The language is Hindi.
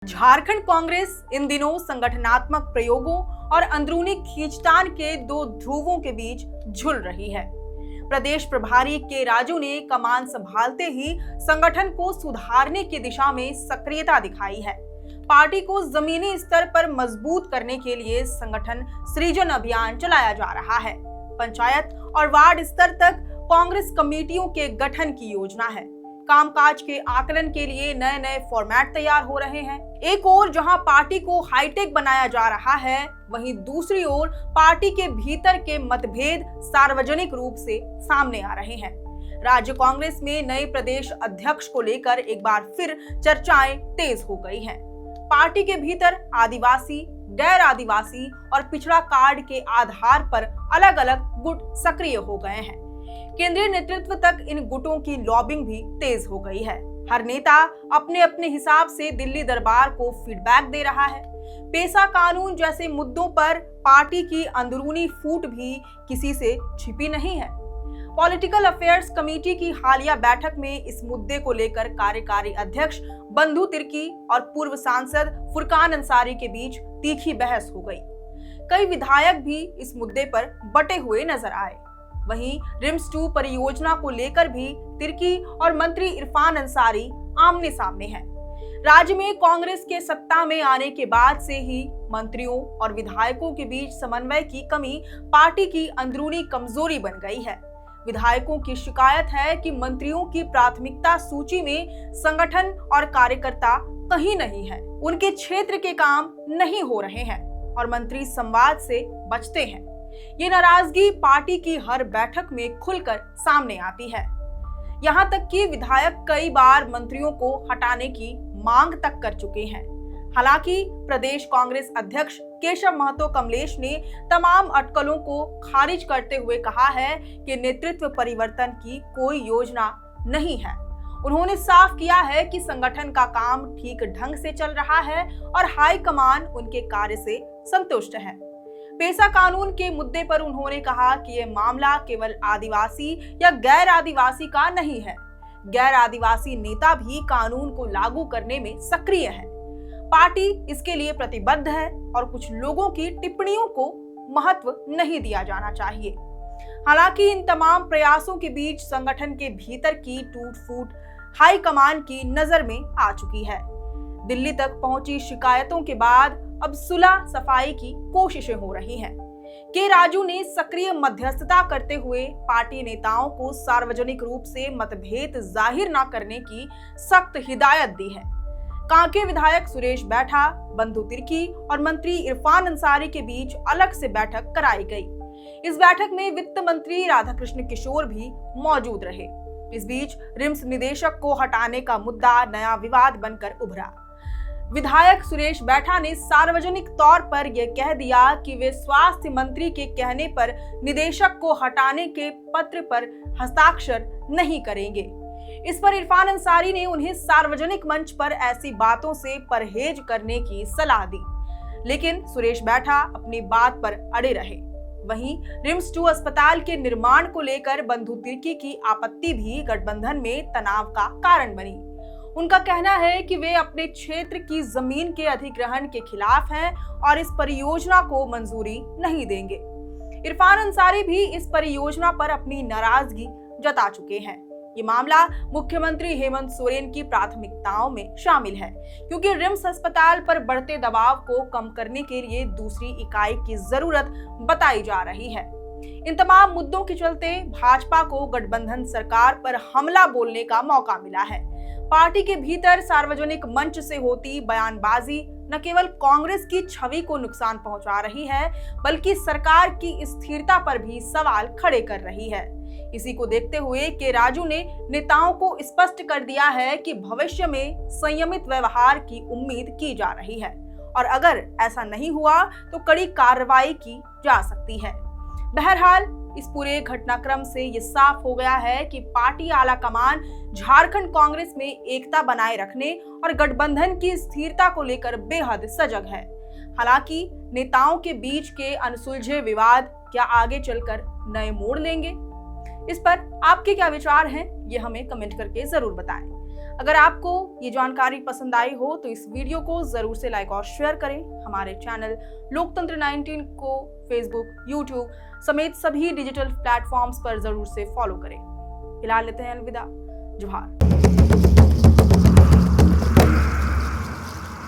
झारखंड कांग्रेस इन दिनों संगठनात्मक प्रयोगों और अंदरूनी खींचतान के दो ध्रुवों के बीच झुल रही है। प्रदेश प्रभारी के राजू ने कमान संभालते ही संगठन को सुधारने की दिशा में सक्रियता दिखाई है। पार्टी को जमीनी स्तर पर मजबूत करने के लिए संगठन सृजन अभियान चलाया जा रहा है। पंचायत और वार्ड स्तर तक कांग्रेस कमेटियों के गठन की योजना है। कामकाज के आकलन के लिए नए नए फॉर्मेट तैयार हो रहे हैं। एक ओर जहां पार्टी को हाईटेक बनाया जा रहा है, वहीं दूसरी ओर पार्टी के भीतर के मतभेद सार्वजनिक रूप से सामने आ रहे हैं। राज्य कांग्रेस में नए प्रदेश अध्यक्ष को लेकर एक बार फिर चर्चाएं तेज हो गई हैं। पार्टी के भीतर आदिवासी, गैर आदिवासी और पिछड़ा कार्ड के आधार पर अलग अलग गुट सक्रिय हो गए हैं। केंद्रीय नेतृत्व तक इन गुटों की लॉबिंग भी तेज हो गई है। हर नेता अपने अपने हिसाब से दिल्ली दरबार को फीडबैक दे रहा है। पेशा कानून जैसे मुद्दों पर पार्टी की अंदरूनी फूट भी किसी से छिपी नहीं है। पॉलिटिकल अफेयर्स कमेटी की हालिया बैठक में इस मुद्दे को लेकर कार्यकारी अध्यक्ष बंधु तिर्की और पूर्व सांसद फुरकान अंसारी के बीच तीखी बहस हो गई। कई विधायक भी इस मुद्दे पर बटे हुए नजर आए। वहीं रिम्स 2 परियोजना को लेकर भी तिर्की और मंत्री इरफान अंसारी आमने सामने हैं। राज्य में कांग्रेस के सत्ता में आने के बाद से ही मंत्रियों और विधायकों के बीच समन्वय की कमी पार्टी की अंदरूनी कमजोरी बन गई है। विधायकों की शिकायत है कि मंत्रियों की प्राथमिकता सूची में संगठन और कार्यकर्ता कहीं नहीं है। उनके क्षेत्र के काम नहीं हो रहे हैं और मंत्री संवाद से बचते हैं। ये नाराजगी पार्टी की हर बैठक में खुलकर सामने आती है। यहाँ तक कि विधायक कई बार मंत्रियों को हटाने की मांग तक कर चुके हैं। हालांकि प्रदेश कांग्रेस अध्यक्ष केशव महतो कमलेश ने तमाम अटकलों को खारिज करते हुए कहा है कि नेतृत्व परिवर्तन की कोई योजना नहीं है। उन्होंने साफ किया है कि संगठन का काम ठीक ढंग से चल रहा है और हाईकमान उनके कार्य से संतुष्ट है। पेशा कानून के मुद्दे पर उन्होंने कहा कि यह मामला केवल आदिवासी या गैर आदिवासी का नहीं है। गैर आदिवासी नेता भी कानून को लागू करने में सक्रिय है। पार्टी इसके लिए प्रतिबद्ध है और कुछ लोगों की टिप्पणियों को महत्व नहीं दिया जाना चाहिए। हालांकि इन तमाम प्रयासों के बीच संगठन के भीतर की टूट-फूट हाईकमान की नजर में आ चुकी है। दिल्ली तक पहुंची शिकायतों के बाद अब सुलह सफाई की कोशिशें हो रही हैं। के राजू ने सक्रिय मध्यस्थता करते हुए पार्टी नेताओं को सार्वजनिक रूप से मतभेद जाहिर न करने की सख्त हिदायत दी है। कांके विधायक सुरेश बैठा, बंधु तिर्की और मंत्री इरफान अंसारी के बीच अलग से बैठक कराई गई। इस बैठक में वित्त मंत्री राधाकृष्ण किशोर भी मौजूद रहे। इस बीच रिम्स निदेशक को हटाने का मुद्दा नया विवाद बनकर उभरा। विधायक सुरेश बैठा ने सार्वजनिक तौर पर यह कह दिया कि वे स्वास्थ्य मंत्री के कहने पर निदेशक को हटाने के पत्र पर हस्ताक्षर नहीं करेंगे। इस पर इरफान अंसारी ने उन्हें सार्वजनिक मंच पर ऐसी बातों से परहेज करने की सलाह दी, लेकिन सुरेश बैठा अपनी बात पर अड़े रहे। वहीं रिम्स 2 अस्पताल के निर्माण को लेकर बंधु तिर्की की आपत्ति भी गठबंधन में तनाव का कारण बनी। उनका कहना है कि वे अपने क्षेत्र की जमीन के अधिग्रहण के खिलाफ हैं और इस परियोजना को मंजूरी नहीं देंगे। इरफान अंसारी भी इस परियोजना पर अपनी नाराजगी जता चुके हैं। ये मामला मुख्यमंत्री हेमंत सोरेन की प्राथमिकताओं में शामिल है, क्योंकि रिम्स अस्पताल पर बढ़ते दबाव को कम करने के लिए दूसरी इकाई की जरूरत बताई जा रही है। इन तमाम मुद्दों के चलते भाजपा को गठबंधन सरकार पर हमला बोलने का मौका मिला है। पार्टी के भीतर सार्वजनिक मंच से होती बयानबाजी न केवल कांग्रेस की छवि को नुकसान पहुंचा रही है, बल्कि सरकार की स्थिरता पर भी सवाल खड़े कर रही है। इसी को देखते हुए के राजू ने नेताओं को स्पष्ट कर दिया है कि भविष्य में संयमित व्यवहार की उम्मीद की जा रही है और अगर ऐसा नहीं हुआ तो कड़ी कार्रवाई की जा सकती है। बहरहाल इस पूरे घटनाक्रम से ये साफ हो गया है कि पार्टी आला कमान झारखंड कांग्रेस में एकता बनाए रखने और गठबंधन की स्थिरता को लेकर बेहद सजग है। हालांकि नेताओं के बीच के अनसुलझे विवाद क्या आगे चलकर नए मोड़ लेंगे? इस पर आपके क्या विचार हैं? ये हमें कमेंट करके जरूर बताएं। अगर आपको ये जानकारी पसंद आई हो तो इस वीडियो को जरूर से लाइक और शेयर करें। हमारे चैनल लोकतंत्र 19 को फेसबुक, यूट्यूब समेत सभी डिजिटल प्लेटफॉर्म्स पर जरूर से फॉलो करें। फिलहाल लेते हैं अलविदा। जोहार।